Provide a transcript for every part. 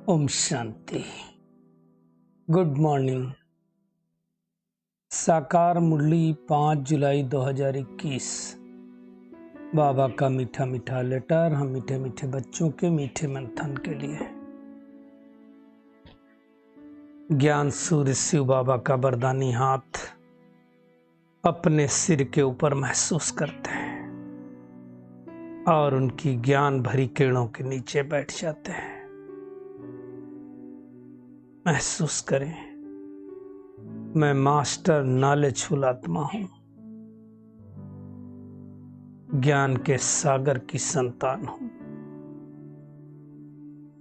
Om Shanti. Good morning. साकार मुरली 5 जुलाई 2021। बाबा का मीठा मीठा लेटर हम मीठे मीठे बच्चों के मीठे मंथन के लिए। ज्ञान सूर्य शिव बाबा का वरदानी हाथ अपने सिर के ऊपर महसूस करते हैं और उनकी ज्ञान भरी किरणों के नीचे बैठ जाते हैं। महसूस करें, मैं मास्टर नॉलेजफुल आत्मा हूं, ज्ञान के सागर की संतान हूं।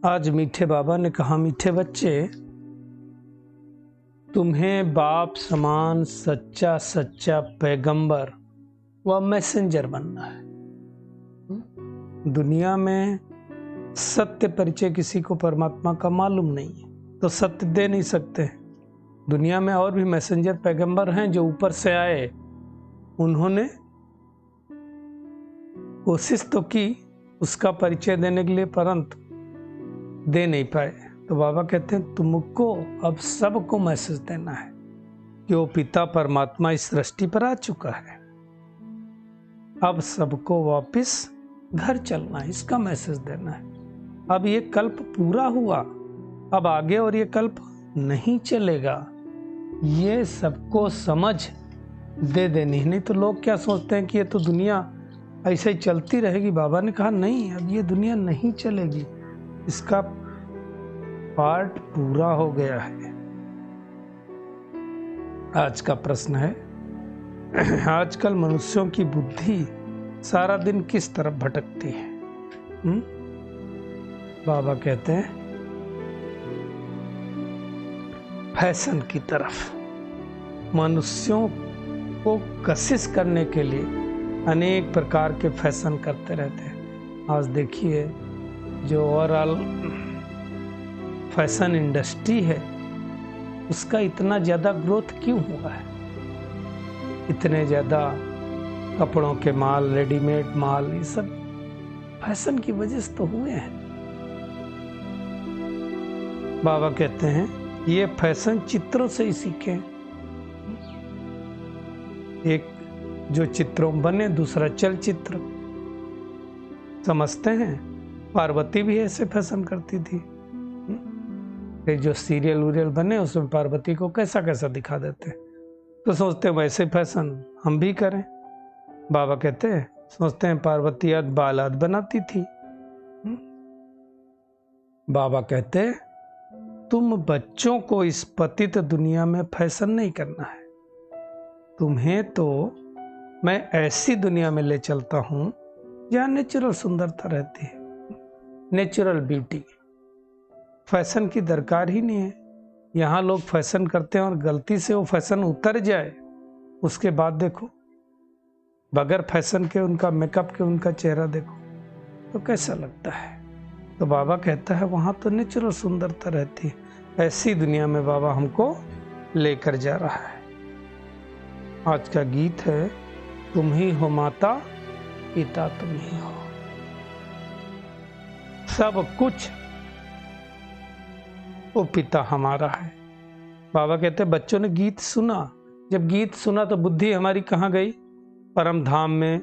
आज मीठे बाबा ने कहा, मीठे बच्चे, तुम्हें बाप समान सच्चा सच्चा पैगंबर व मैसेंजर बनना है। दुनिया में सत्य परिचय किसी को परमात्मा का मालूम नहीं है तो सत्य दे नहीं सकते। दुनिया में और भी मैसेंजर पैगंबर हैं जो ऊपर से आए, उन्होंने कोशिश तो की उसका परिचय देने के लिए, परंतु दे नहीं पाए। तो बाबा कहते हैं तुमको अब सबको मैसेज देना है कि वो पिता परमात्मा इस सृष्टि पर आ चुका है, अब सबको वापस घर चलना है, इसका मैसेज देना है। अब ये कल्प पूरा हुआ, अब आगे और ये कल्प नहीं चलेगा, ये सबको समझ दे देनी है। नहीं तो लोग क्या सोचते हैं कि ये तो दुनिया ऐसे ही चलती रहेगी। बाबा ने कहा नहीं, अब ये दुनिया नहीं चलेगी, इसका पार्ट पूरा हो गया है। आज का प्रश्न है, आजकल मनुष्यों की बुद्धि सारा दिन किस तरफ भटकती है? बाबा कहते हैं फैशन की तरफ। मनुष्यों को कशिश करने के लिए अनेक प्रकार के फैशन करते रहते हैं। आज देखिए जो ओवरऑल फैशन इंडस्ट्री है उसका इतना ज़्यादा ग्रोथ क्यों हुआ है? इतने ज़्यादा कपड़ों के माल, रेडीमेड माल, ये सब फैशन की वजह से तो हुए हैं। बाबा कहते हैं ये फैशन चित्रों से ही सीखे। एक जो चित्रों बने, दूसरा चलचित्र। समझते हैं पार्वती भी ऐसे फैशन करती थी। जो सीरियल वूरियल बने उसमें पार्वती को कैसा कैसा दिखा देते, तो सोचते हैं वैसे फैशन हम भी करें। बाबा कहते हैं सोचते हैं पार्वती अद बालाद बनाती थी। बाबा कहते हैं तुम बच्चों को इस पतित दुनिया में फैशन नहीं करना है, तुम्हें तो मैं ऐसी दुनिया में ले चलता हूं जहां नेचुरल सुंदरता रहती है, नेचुरल ब्यूटी। फैशन की दरकार ही नहीं है। यहाँ लोग फैशन करते हैं और गलती से वो फैशन उतर जाए, उसके बाद देखो बगैर फैशन के उनका मेकअप के उनका चेहरा देखो तो कैसा लगता है। तो बाबा कहता है वहाँ तो नेचुरल सुंदरता रहती है। ऐसी दुनिया में बाबा हमको लेकर जा रहा है। आज का गीत है, तुम ही हो माता पिता तुम ही हो, सब कुछ वो पिता हमारा है। बाबा कहते हैं बच्चों ने गीत सुना, जब गीत सुना तो बुद्धि हमारी कहाँ गई? परम धाम में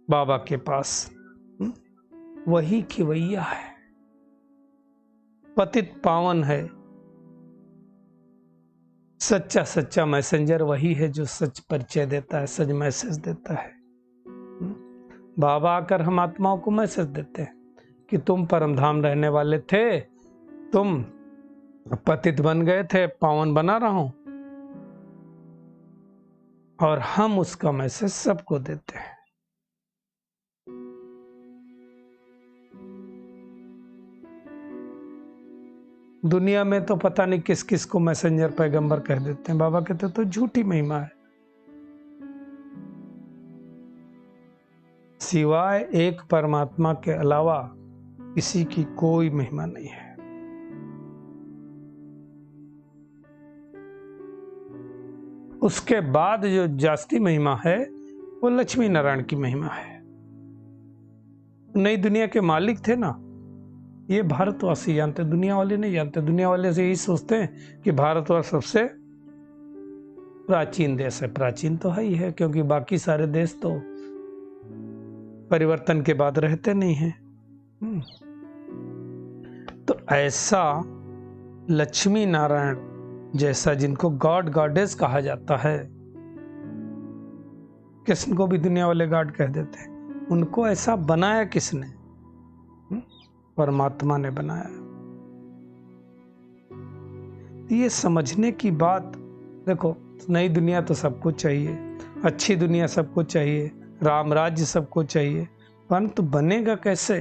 बाबा के पास। वही खिवैया है, पतित पावन है, सच्चा सच्चा मैसेंजर वही है जो सच परिचय देता है, सच मैसेज देता है। बाबा आकर हम आत्माओं को मैसेज देते हैं कि तुम परम धाम रहने वाले थे, तुम पतित बन गए थे, पावन बना रहा हूं। और हम उसका मैसेज सबको देते हैं। दुनिया में तो पता नहीं किस किस को मैसेंजर पैगंबर कह देते हैं। बाबा कहते तो झूठी महिमा है। सिवाय एक परमात्मा के अलावा किसी की कोई महिमा नहीं है। उसके बाद जो जास्ती महिमा है वो लक्ष्मी नारायण की महिमा है। नई दुनिया के मालिक थे ना, ये भारतवासी जानते, दुनिया वाले नहीं जानते। दुनिया वाले से यही सोचते हैं कि भारतवर्ष सबसे प्राचीन देश है। प्राचीन तो है ही है, क्योंकि बाकी सारे देश तो परिवर्तन के बाद रहते नहीं हैं। तो ऐसा लक्ष्मी नारायण जैसा, जिनको गॉड गॉडेस कहा जाता है, कृष्ण को भी दुनिया वाले गॉड कह देते हैं, उनको ऐसा बनाया किसने? परमात्मा ने बनाया। ये समझने की बात, देखो नई दुनिया तो सबको चाहिए, अच्छी दुनिया सबको चाहिए, राम राज्य सबको चाहिए, परंतु बनेगा कैसे?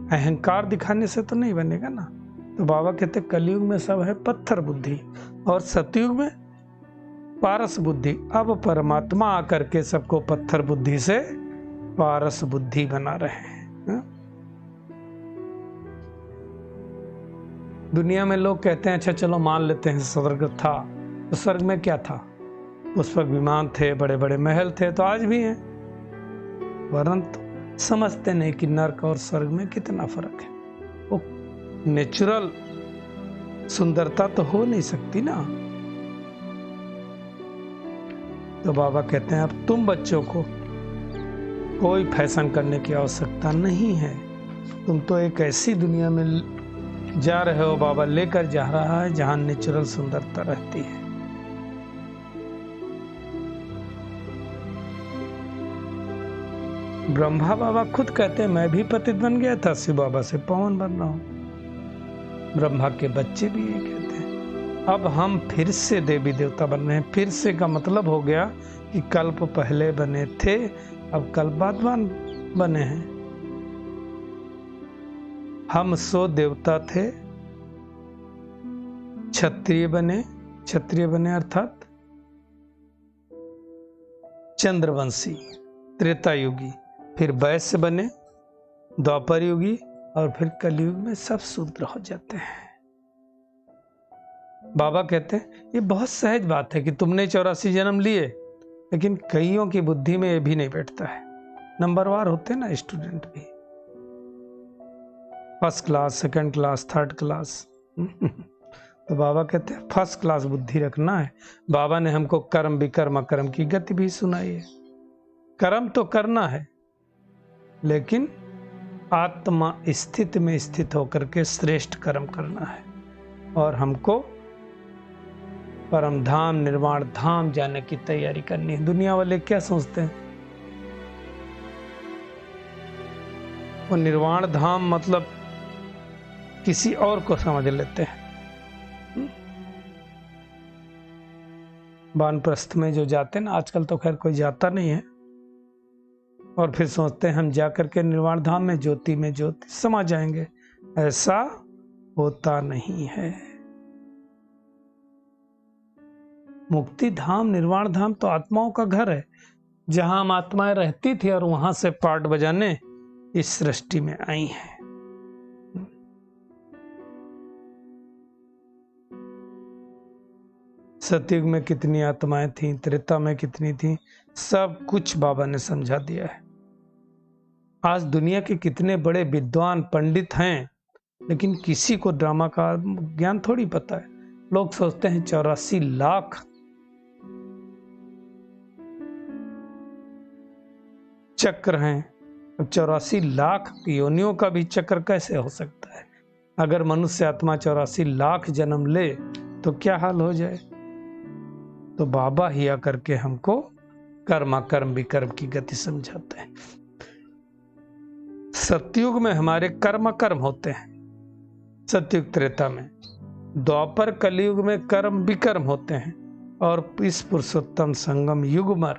अहंकार दिखाने से तो नहीं बनेगा ना। तो बाबा कहते कलयुग में सब है पत्थर बुद्धि और सतयुग में पारस बुद्धि। अब परमात्मा आकर के सबको पत्थर बुद्धि से पारस बुद्धि बना रहे हैं। दुनिया में लोग कहते हैं अच्छा चलो मान लेते हैं स्वर्ग था, तो स्वर्ग में क्या था? उस वक्त विमान थे, बड़े बड़े महल थे, तो आज भी हैं, परंतु समझते नहीं कि नर्क और स्वर्ग में कितना फर्क है। वो नेचुरल सुंदरता तो हो नहीं सकती ना। तो बाबा कहते हैं अब तुम बच्चों को कोई फैशन करने की आवश्यकता नहीं है। तुम तो एक ऐसी दुनिया में जा रहे हो, बाबा लेकर जा रहा है, जहां नेचुरल सुंदरता रहती है। ब्रह्मा बाबा खुद कहते हैं मैं भी पतित बन गया था, शिव बाबा से पावन बन रहा हूं। ब्रह्मा के बच्चे भी ये कहते हैं। अब हम फिर से देवी देवता बन रहे हैं। फिर से का मतलब हो गया कि कल्प पहले बने थे, अब कल्प बाद बने हैं। हम सो देवता थे, क्षत्रिय बने अर्थात चंद्रवंशी त्रेता युगी, फिर वैश्य बने द्वापर युगी, और फिर कलयुग में सब शूद्र हो जाते हैं। बाबा कहते हैं ये बहुत सहज बात है कि तुमने 84 जन्म लिए, लेकिन कईयों की बुद्धि में ये भी नहीं बैठता है। नंबरवार होते हैं ना स्टूडेंट भी, first class, second class, third class. तो बाबा कहते हैं फर्स्ट क्लास बुद्धि रखना है। बाबा ने हमको कर्म विकर्म अकर्म की गति भी सुनाई है। कर्म तो करना है, लेकिन आत्मा स्थिति में स्थित होकर के श्रेष्ठ कर्म करना है। और हमको परम धाम निर्वाण धाम जाने की तैयारी करनी है। दुनिया वाले क्या सोचते हैं? वो निर्वाण धाम मतलब किसी और को समझ लेते हैं। वानप्रस्थ में जो जाते हैं ना, आजकल तो खैर कोई जाता नहीं है, और फिर सोचते हैं हम जाकर के निर्वाण धाम में ज्योति समा जाएंगे। ऐसा होता नहीं है। मुक्ति धाम निर्वाण धाम तो आत्माओं का घर है, जहां हम आत्माएं रहती थी और वहां से पार्ट बजाने इस सृष्टि में आई हैं। सतयुग में कितनी आत्माएं थीं, त्रेता में कितनी थीं, सब कुछ बाबा ने समझा दिया है। आज दुनिया के कितने बड़े विद्वान पंडित हैं, लेकिन किसी को ड्रामा का ज्ञान थोड़ी पता है। लोग सोचते हैं 84 लाख चक्र हैं। अब 84 लाख योनियों का भी चक्र कैसे हो सकता है? अगर मनुष्य आत्मा 84 लाख जन्म ले तो क्या हाल हो जाए? तो बाबा ही आकर के हमको कर्म कर्म विकर्म की गति समझाते हैं। सतयुग में हमारे कर्म कर्म होते हैं, सतयुग त्रेता में। द्वापर कलयुग में कर्म विकर्म होते हैं, और इस पुरुषोत्तम संगम युग में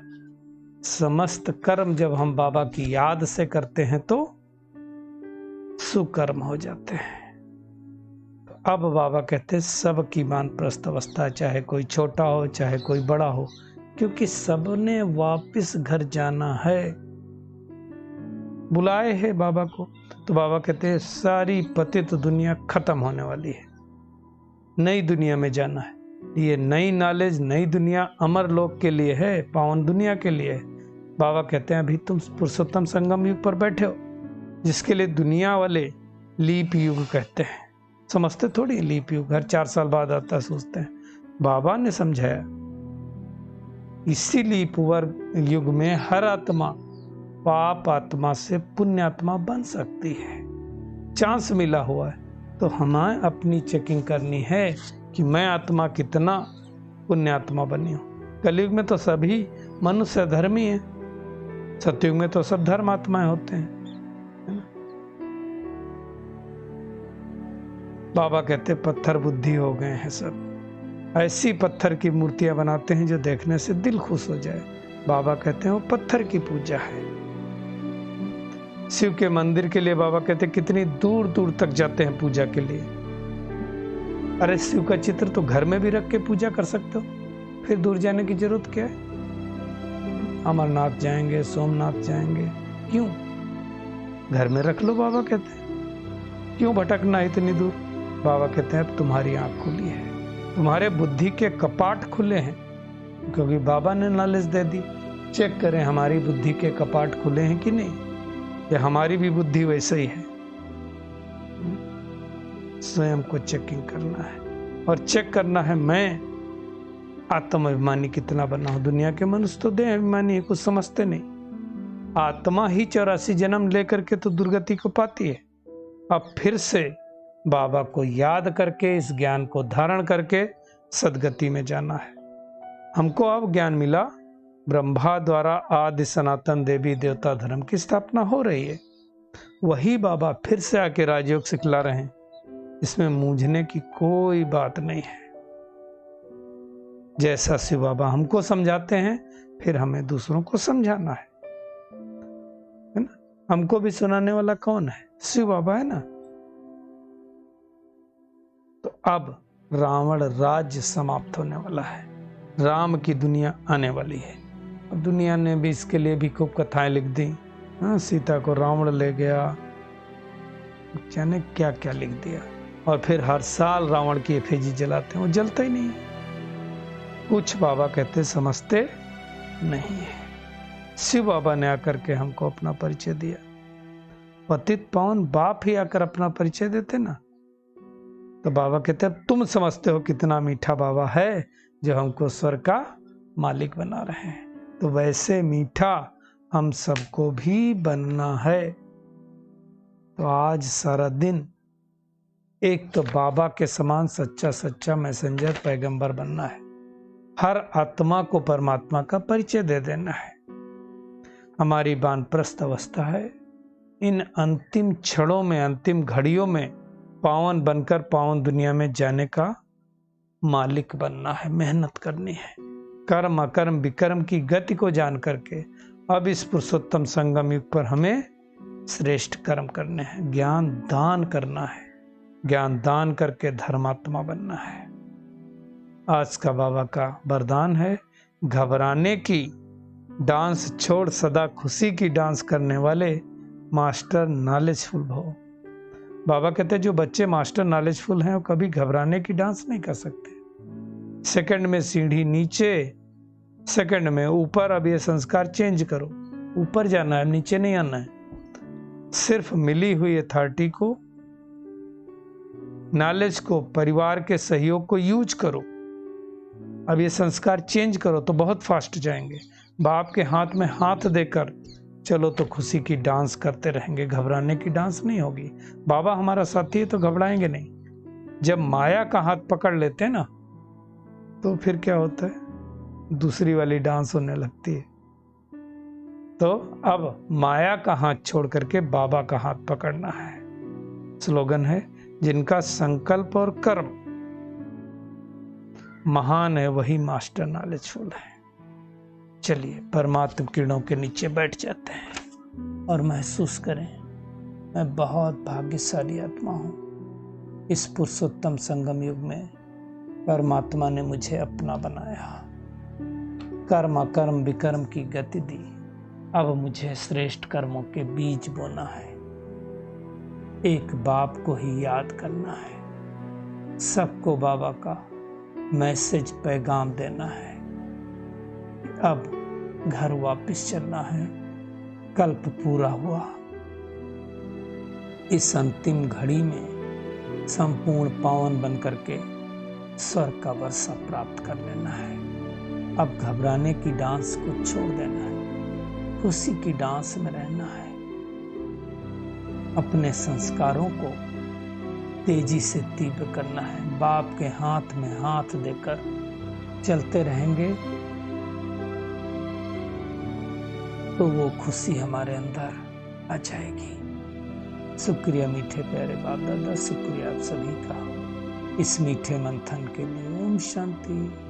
समस्त कर्म जब हम बाबा की याद से करते हैं तो सुकर्म हो जाते हैं। अब बाबा कहते हैं सबकी वानप्रस्थ अवस्था, चाहे कोई छोटा हो चाहे कोई बड़ा हो, क्योंकि सबने वापस घर जाना है। बुलाए हैं बाबा को। तो बाबा कहते हैं सारी पतित दुनिया खत्म होने वाली है, नई दुनिया में जाना है। ये नई नॉलेज, नई दुनिया अमर लोक के लिए है, पावन दुनिया के लिए है। बाबा कहते हैं अभी तुम पुरुषोत्तम संगम युग पर बैठे हो, जिसके लिए दुनिया वाले लीप युग कहते हैं। समझते थोड़ी लीप युग हर 4 साल बाद आता है, सोचते हैं। बाबा ने समझाया इसी लीप युग में हर आत्मा पाप आत्मा से पुण्य आत्मा बन सकती है। चांस मिला हुआ है, तो हमें अपनी चेकिंग करनी है कि मैं आत्मा कितना पुण्य आत्मा बनी हूं। कलयुग में तो सभी मनुष्य धर्मी है, सतयुग में तो सब धर्म आत्माएं होते हैं। बाबा कहते पत्थर बुद्धि हो गए हैं सब, ऐसी पत्थर की मूर्तियां बनाते हैं जो देखने से दिल खुश हो जाए। बाबा कहते हैं वो पत्थर की पूजा है। शिव के मंदिर के लिए बाबा कहते हैं कितनी दूर दूर तक जाते हैं पूजा के लिए। अरे शिव का चित्र तो घर में भी रख के पूजा कर सकते हो, फिर दूर जाने की जरूरत क्या है? अमरनाथ जाएंगे, सोमनाथ जाएंगे, क्यों? घर में रख लो, बाबा कहते हैं। क्यों भटकना इतनी दूर? बाबा कहते हैं अब तुम्हारी आंख खुली है, तुम्हारे बुद्धि के कपाट खुले हैं, क्योंकि बाबा ने नॉलेज दे दी। चेक करें हमारी बुद्धि के कपाट खुले हैं कि नहीं, या हमारी भी बुद्धि वैसे ही है। स्वयं को चेकिंग करना है, और चेक करना है मैं आत्माभिमानी कितना बना हूं। दुनिया के मनुष्य तो देह अभिमानी है, कुछ समझते नहीं। आत्मा ही 84 जन्म लेकर के तो दुर्गति को पाती है। अब फिर से बाबा को याद करके इस ज्ञान को धारण करके सदगति में जाना है। हमको अब ज्ञान मिला, ब्रह्मा द्वारा आदि सनातन देवी देवता धर्म की स्थापना हो रही है। वही बाबा फिर से आके राजयोग सिखला रहे हैं। इसमें मूंझने की कोई बात नहीं है। जैसा शिव बाबा हमको समझाते हैं, फिर हमें दूसरों को समझाना है ना। हमको भी सुनाने वाला कौन है? शिव बाबा है ना। तो अब रावण राज्य समाप्त होने वाला है, राम की दुनिया आने वाली है। अब दुनिया ने भी इसके लिए भी खूब कथाएं लिख दी। हाँ, सीता को रावण ले गया, जाने क्या क्या लिख दिया। और फिर हर साल रावण की एफिजी जलाते हैं, वो जलता ही नहीं है। कुछ बाबा कहते समझते नहीं है। शिव बाबा ने आकर के हमको अपना परिचय दिया। पतित पावन बाप ही आकर अपना परिचय देते ना, तो बाबा कहते हैं तुम समझते हो कितना मीठा बाबा है जो हमको स्वर्ग का मालिक बना रहे हैं। तो वैसे मीठा हम सबको भी बनना है। तो आज सारा दिन एक तो बाबा के समान सच्चा सच्चा मैसेंजर पैगंबर बनना है, हर आत्मा को परमात्मा का परिचय दे देना है। हमारी वानप्रस्थ अवस्था है, इन अंतिम क्षणों में, अंतिम घड़ियों में पावन बनकर पावन दुनिया में जाने का मालिक बनना है, मेहनत करनी है। कर्म अकर्म विकर्म की गति को जान करके अब इस पुरुषोत्तम संगम युग पर हमें श्रेष्ठ कर्म करने हैं, ज्ञान दान करना है, ज्ञान दान करके धर्मात्मा बनना है। आज का बाबा का वरदान है, घबराने की डांस छोड़ सदा खुशी की डांस करने वाले मास्टर नॉलेजफुल भव। बाबा कहते हैं जो बच्चे मास्टर नॉलेजफुल हैं वो कभी घबराने की डांस नहीं कर सकते। सेकंड में सीढ़ी नीचे, सेकंड में ऊपर। अब ये संस्कार चेंज करो, ऊपर जाना है, नीचे नहीं आना है। सिर्फ मिली हुई अथॉरिटी को, नॉलेज को, परिवार के सहयोग को यूज करो। अब ये संस्कार चेंज करो तो बहुत फास्ट जाएंगे। बाप के हाथ में हाथ देकर चलो तो खुशी की डांस करते रहेंगे, घबराने की डांस नहीं होगी। बाबा हमारा साथी है तो घबराएंगे नहीं। जब माया का हाथ पकड़ लेते हैं ना, तो फिर क्या होता है, दूसरी वाली डांस होने लगती है। तो अब माया का हाथ छोड़ करके बाबा का हाथ पकड़ना है। स्लोगन है, जिनका संकल्प और कर्म महान है वही मास्टर नॉलेजफुल है। चलिए परमात्म किरणों के नीचे बैठ जाते हैं और महसूस करें, मैं बहुत भाग्यशाली आत्मा हूँ। इस पुरुषोत्तम संगम युग में परमात्मा ने मुझे अपना बनाया, कर्म अकर्म विकर्म की गति दी। अब मुझे श्रेष्ठ कर्मों के बीज बोना है, एक बाप को ही याद करना है, सबको बाबा का मैसेज पैगाम देना है। अब घर वापस चलना है, कल्प पूरा हुआ, इस अंतिम घड़ी में संपूर्ण पावन बन करके स्वर्ग का वर्षा प्राप्त कर लेना है। अब घबराने की डांस को छोड़ देना है, खुशी की डांस में रहना है। अपने संस्कारों को तेजी से तीव्र करना है। बाप के हाथ में हाथ देकर चलते रहेंगे तो वो खुशी हमारे अंदर आ जाएगी। शुक्रिया मीठे प्यारे बाप दादा, शुक्रिया आप सभी का इस मीठे मंथन के लिए। ओम शांति।